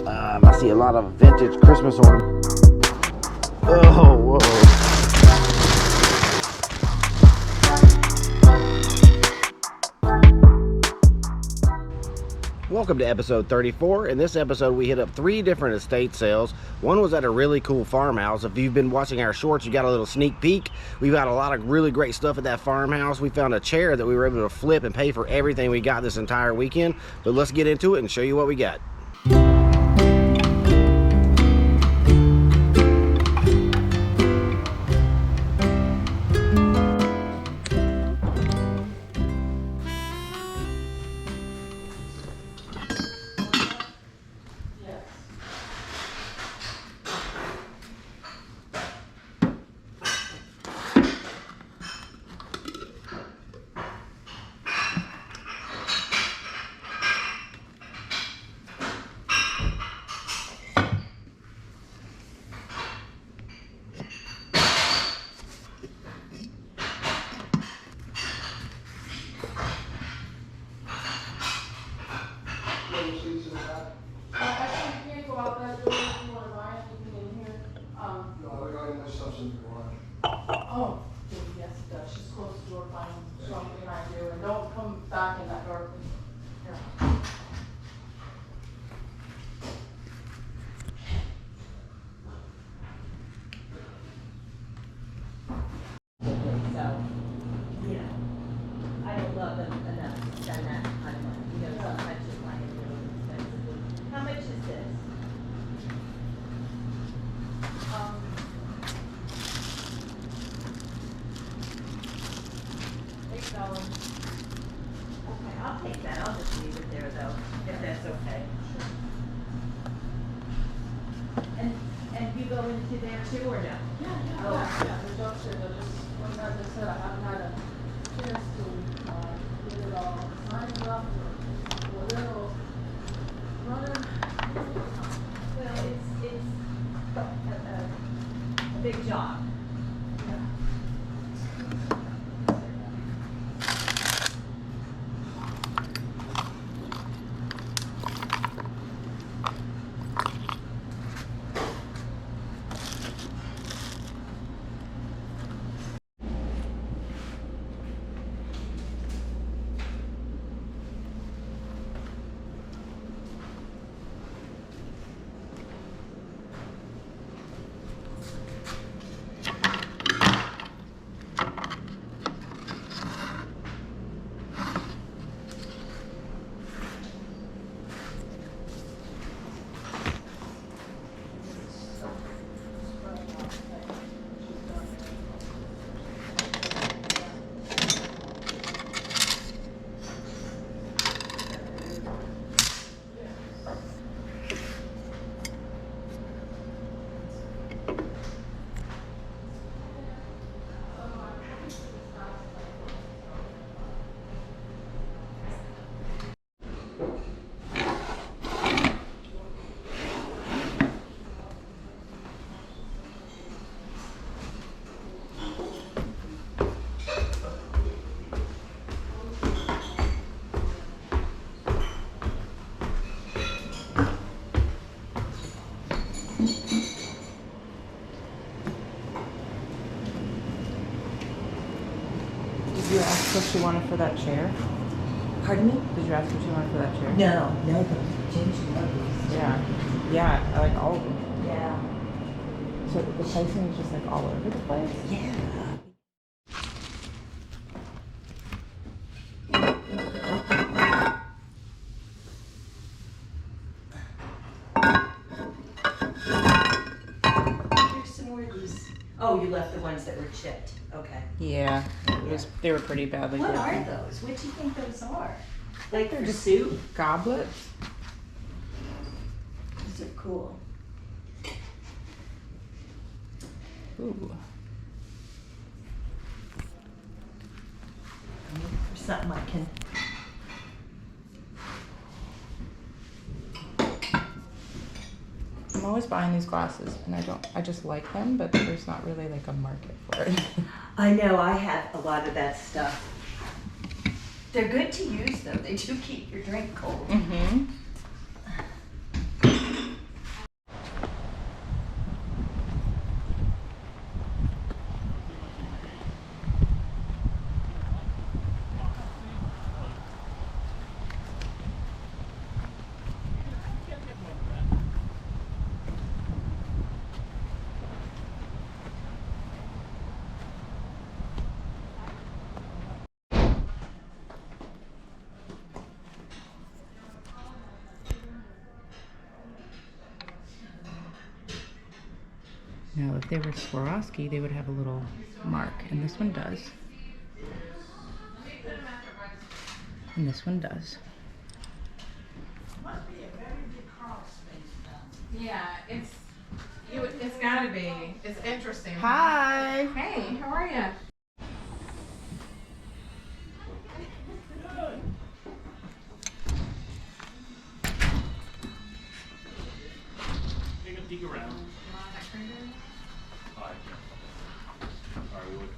I see a lot of vintage Christmas ornaments. Oh, whoa. Welcome to episode 34. In this episode, we hit up 3 different estate sales. One was at a really cool farmhouse. If you've been watching our shorts, you got a little sneak peek. We've got a lot of really great stuff at that farmhouse. We found a chair that we were able to flip and pay for everything we got this entire weekend. But let's get into it and show you what we got. Oh, yes, it does. She's close to the door, fine, something I do, and don't come back in that door, please. Here. So, you know, I don't love them enough to spend that kind of money. You know, sometimes you find it really expensive. How much is this? $8. Okay, I'll take that. I'll just leave it there though, if that's okay. And you go into there too or no? Yeah, the dog shit, I just, as I said, I haven't had a chance to, get it all signed up or whatever, running. Well, it's a big job. Did you ask what she wanted for that chair? Pardon me? Did you ask what she wanted for that chair? No, but James knows. Yeah, I like all of them. Yeah. So the pricing is just like all over the place? Yeah. Here's some more of these. Oh, you left the ones that were chipped. Okay. Yeah, they were pretty badly What broken. are those? What do you think those are? Like for soup? Goblets? Those are cool. Ooh. I'm looking for something I can. I'm always buying these glasses and I just like them, but there's not really like a market for it. I know, I have a lot of that stuff. They're good to use though. They do keep your drink cold. Mm-hmm. Now, if they were Swarovski, they would have a little mark, and this one does. And this one does. Yeah, it's gotta be. It's interesting. Hi! Hey, how are you? Take a peek around. Oh, I can't. Sorry, would.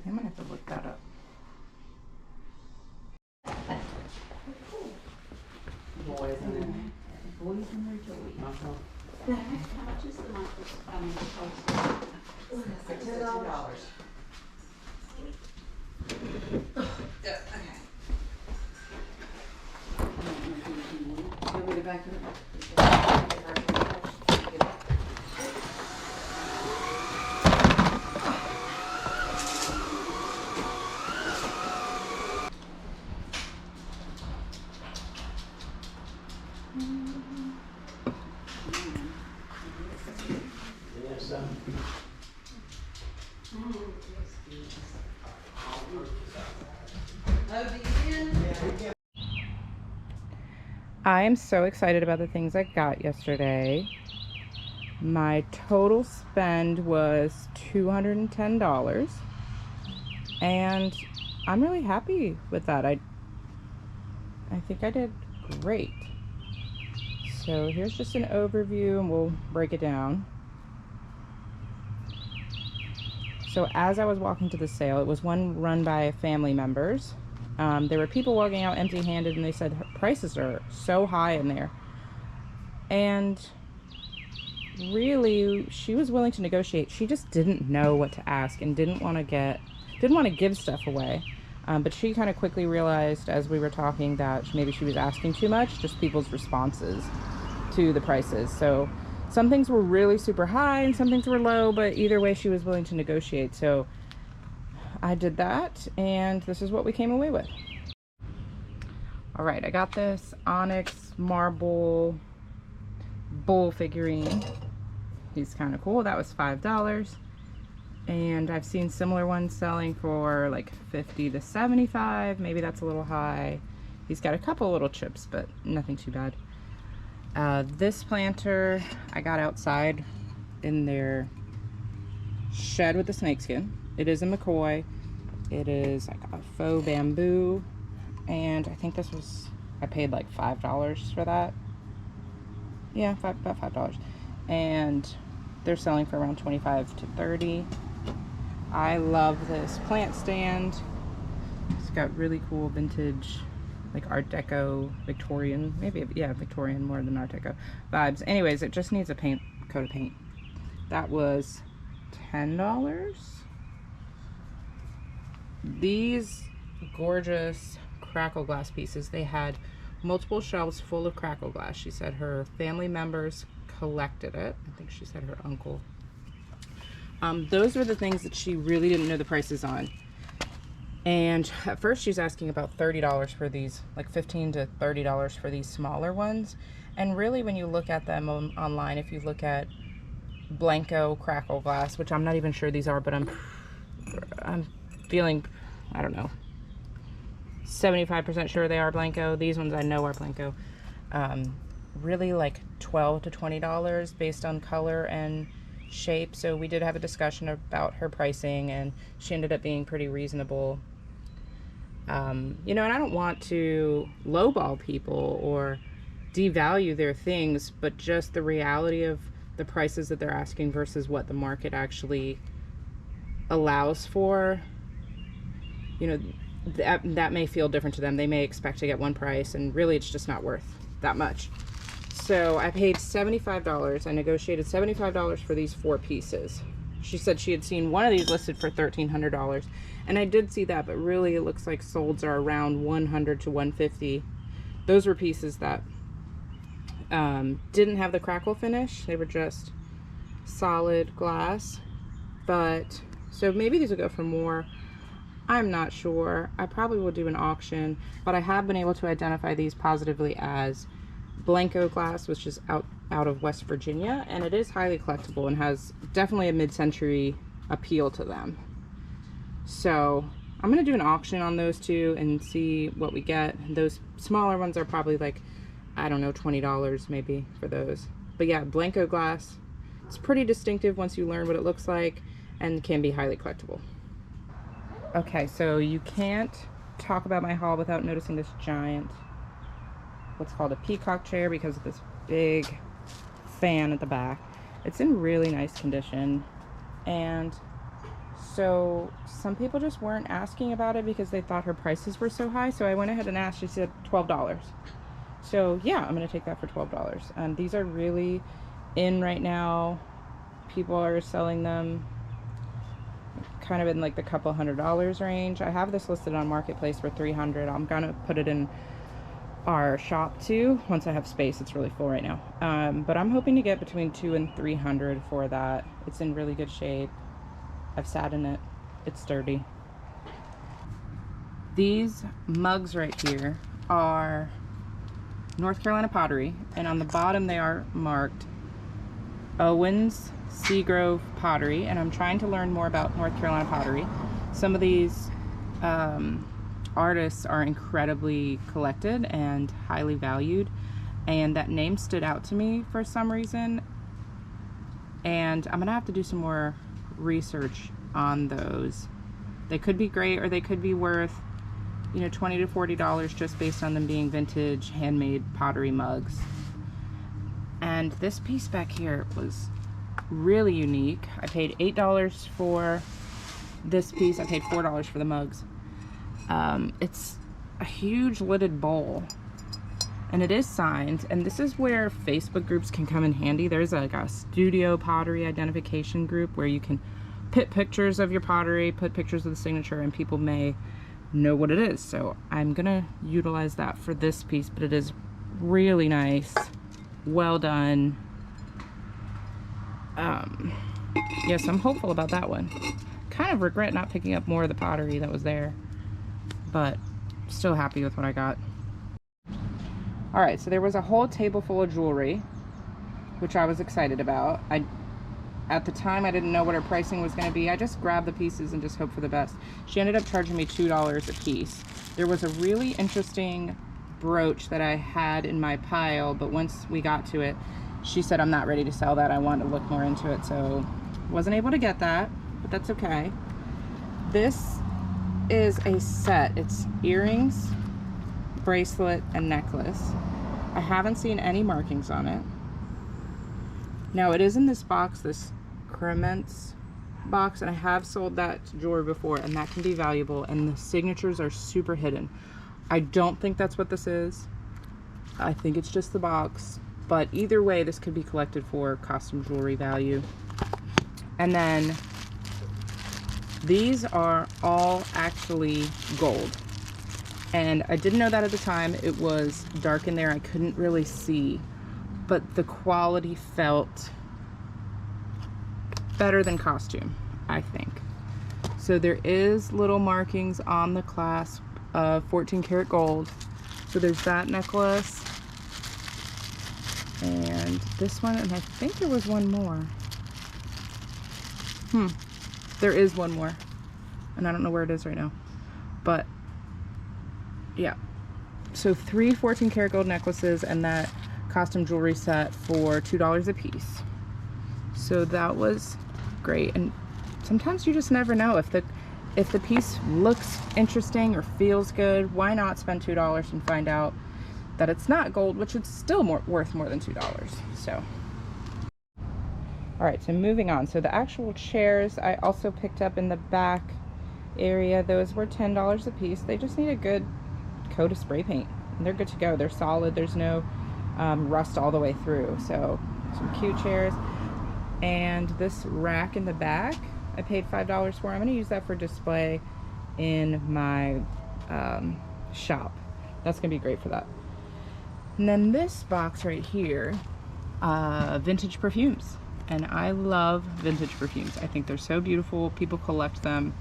I'm gonna have to look that up. Boys and their toys. How much is the microscope? $62. You want me to vacuum it? I am so excited about the things I got yesterday. My total spend was $210, and I'm really happy with that. I think I did great. So here's just an overview, and we'll break it down. So as I was walking to the sale, it was one run by family members. There were people walking out empty-handed, and they said prices are so high in there. And really, she was willing to negotiate. She just didn't know what to ask and didn't want to give stuff away. But she kind of quickly realized as we were talking that maybe she was asking too much, just people's responses to the prices. So some things were really super high and some things were low, but either way she was willing to negotiate. So I did that, and this is what we came away with. All right, I got this onyx marble bull figurine. He's kind of cool. That was $5. And I've seen similar ones selling for like 50 to 75. Maybe that's a little high. He's got a couple little chips, but nothing too bad. This planter I got outside in their shed with the snakeskin. It is a McCoy. It is like a faux bamboo, and I think this was, I paid like $5 for that. Yeah, about $5. And they're selling for around 25 to 30. I love this plant stand. It's got really cool vintage, like Art Deco, Victorian, maybe, yeah, Victorian more than Art Deco vibes. Anyways, it just needs a coat of paint. That was $10. These gorgeous crackle glass pieces, they had multiple shelves full of crackle glass. She said her family members collected it. I think she said her uncle. Those were the things that she really didn't know the prices on. And at first she's asking about $30 for these, like $15 to $30 for these smaller ones. And really when you look at them online, if you look at Blanco crackle glass, which I'm not even sure these are, but I'm feeling, I don't know, 75% sure they are Blanco. These ones I know are Blanco. Really like $12 to $20 based on color and shape. So we did have a discussion about her pricing, and she ended up being pretty reasonable. You know, and I don't want to lowball people or devalue their things, but just the reality of the prices that they're asking versus what the market actually allows for, you know, that may feel different to them. They may expect to get one price, and really it's just not worth that much. So I paid $75. I negotiated $75 for these 4 pieces. She said she had seen one of these listed for $1,300, and I did see that, but really it looks like solds are around $100 to $150. Those were pieces that didn't have the crackle finish. They were just solid glass. But so maybe these will go for more. I'm not sure. I probably will do an auction, but I have been able to identify these positively as Blanco glass, which is out of West Virginia, and it is highly collectible and has definitely a mid-century appeal to them. So I'm gonna do an auction on those 2 and see what we get. Those smaller ones are probably like, I don't know, $20 maybe for those. But yeah, Blanco glass, it's pretty distinctive once you learn what it looks like, and can be highly collectible. Okay, so you can't talk about my haul without noticing this giant, what's called a peacock chair, because of this big fan at the back. It's in really nice condition, and so some people just weren't asking about it because they thought her prices were so high. So I went ahead and asked. She said $12. So yeah, I'm gonna take that for $12. These are really in right now. People are selling them kind of in like the couple $100 range. I have this listed on Marketplace for $300. I'm gonna put it in our shop too once I have space. It's really full right now, but I'm hoping to get between $200 and $300 for that. It's in really good shape. I've sat in it. It's sturdy. These mugs right here are North Carolina pottery, and on the bottom they are marked Owens Seagrove pottery, and I'm trying to learn more about North Carolina pottery. Some of these artists are incredibly collected and highly valued, and that name stood out to me for some reason, and I'm gonna have to do some more research on those. They could be great, or they could be worth, you know, $20 to $40 just based on them being vintage handmade pottery mugs. And this piece back here was really unique. I paid $8 for this piece. I paid $4 for the mugs. It's a huge lidded bowl, and it is signed, and this is where Facebook groups can come in handy. There's like a studio pottery identification group where you can put pictures of your pottery, put pictures of the signature, and people may know what it is. So I'm gonna utilize that for this piece, but it is really nice, well done. Yes, I'm hopeful about that one. Kind of regret not picking up more of the pottery that was there, but still happy with what I got. All right, so there was a whole table full of jewelry, which I was excited about. At the time, I didn't know what her pricing was going to be. I just grabbed the pieces and just hoped for the best. She ended up charging me $2 a piece. There was a really interesting brooch that I had in my pile, but once we got to it, she said, I'm not ready to sell that. I want to look more into it, so wasn't able to get that, but that's okay. This is a set. It's earrings, bracelet, and necklace. I haven't seen any markings on it. Now, it is in this box, this Crements box, and I have sold that jewelry before, and that can be valuable, and the signatures are super hidden. I don't think that's what this is. I think it's just the box, but either way, this could be collected for costume jewelry value. And then these are all actually gold, and I didn't know that at the time. It was dark in there, I couldn't really see, but the quality felt better than costume, I think. So there is little markings on the clasp of 14 karat gold. So there's that necklace and this one, and I think there was one more. There is one more, and I don't know where it is right now, but yeah. So 3 14 karat gold necklaces and that costume jewelry set for $2 a piece. So So that was great. And sometimes you just never know if the piece looks interesting or feels good. Why not spend $2 and find out that it's not gold, which is still worth more than $2. So all right, so moving on. So the actual chairs I also picked up in the back area. Those were $10 a piece. They just need a good coat of spray paint and they're good to go. They're solid. There's no rust all the way through. So some cute chairs. And this rack in the back, I paid $5 for. I'm going to use that for display in my shop. That's going to be great for that. And then this box right here, vintage perfumes. And I love vintage perfumes. I think they're so beautiful. People collect them.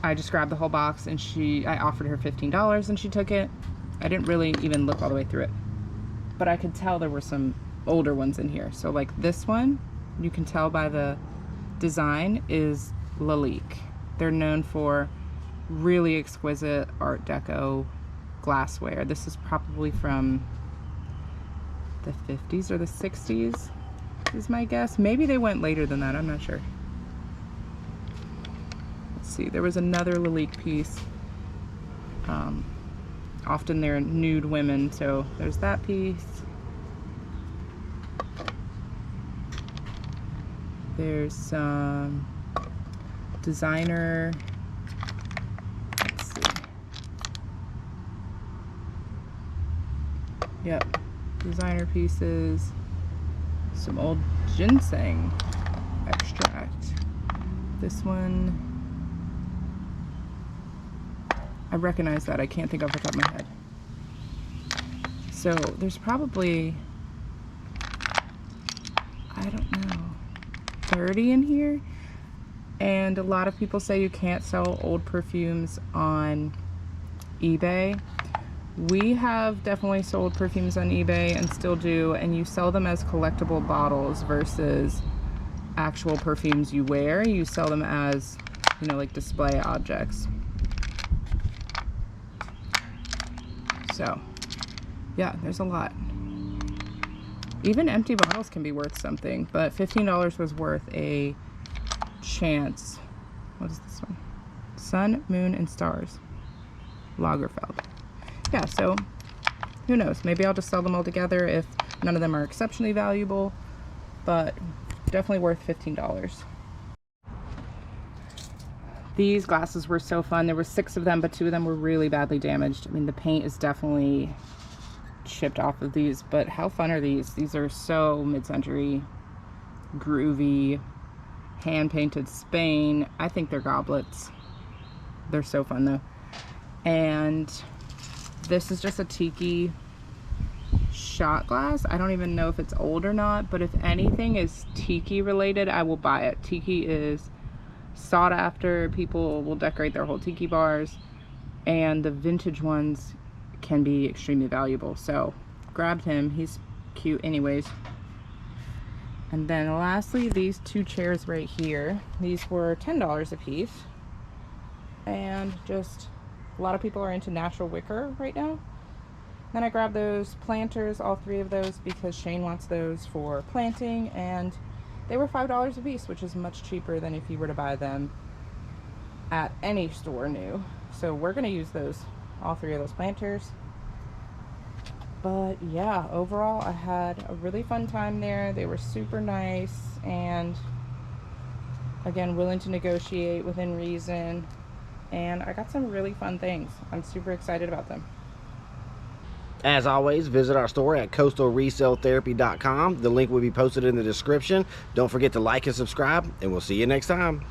I just grabbed the whole box and I offered her $15 and she took it. I didn't really even look all the way through it, but I could tell there were some older ones in here. So like this one, you can tell by the design, is Lalique. They're known for really exquisite Art Deco glassware. This is probably from the 50s or the 60s is my guess. Maybe they went later than that, I'm not sure. Let's see, there was another Lalique piece. Often they're nude women, so there's that piece. There's some designer, let's see. Yep, designer pieces. Some old ginseng extract. This one, I recognize that. I can't think off the top of my head. So there's probably, I don't know, 30 in here. And a lot of people say you can't sell old perfumes on eBay. We have definitely sold perfumes on eBay and still do, and you sell them as collectible bottles versus actual perfumes you wear. You sell them as, you know, like display objects. So yeah, there's a lot. Even empty bottles can be worth something, but $15 was worth a chance. What is this one? Sun, Moon, and Stars. Lagerfeld. Yeah, so who knows? Maybe I'll just sell them all together if none of them are exceptionally valuable, but definitely worth $15. These glasses were so fun. There were 6 of them, but 2 of them were really badly damaged. I mean, the paint is definitely chipped off of these, but how fun are these? These are so mid-century, groovy, hand-painted Spain. I think they're goblets. They're so fun though. And this is just a tiki shot glass. I don't even know if it's old or not, but if anything is tiki related, I will buy it. Tiki is sought after. People will decorate their whole tiki bars, and the vintage ones can be extremely valuable. So grabbed him. He's cute anyways. And then lastly, these 2 chairs right here. These were $10 a piece, and just a lot of people are into natural wicker right now. Then I grabbed those planters, all 3 of those, because Shane wants those for planting, and they were $5 a piece, which is much cheaper than if you were to buy them at any store new. So we're going to use those, all 3 of those planters. But yeah, overall I had a really fun time there. They were super nice, and again, willing to negotiate within reason. And I got some really fun things. I'm super excited about them. As always, visit our store at coastalresaletherapy.com. The link will be posted in the description. Don't forget to like and subscribe, and we'll see you next time.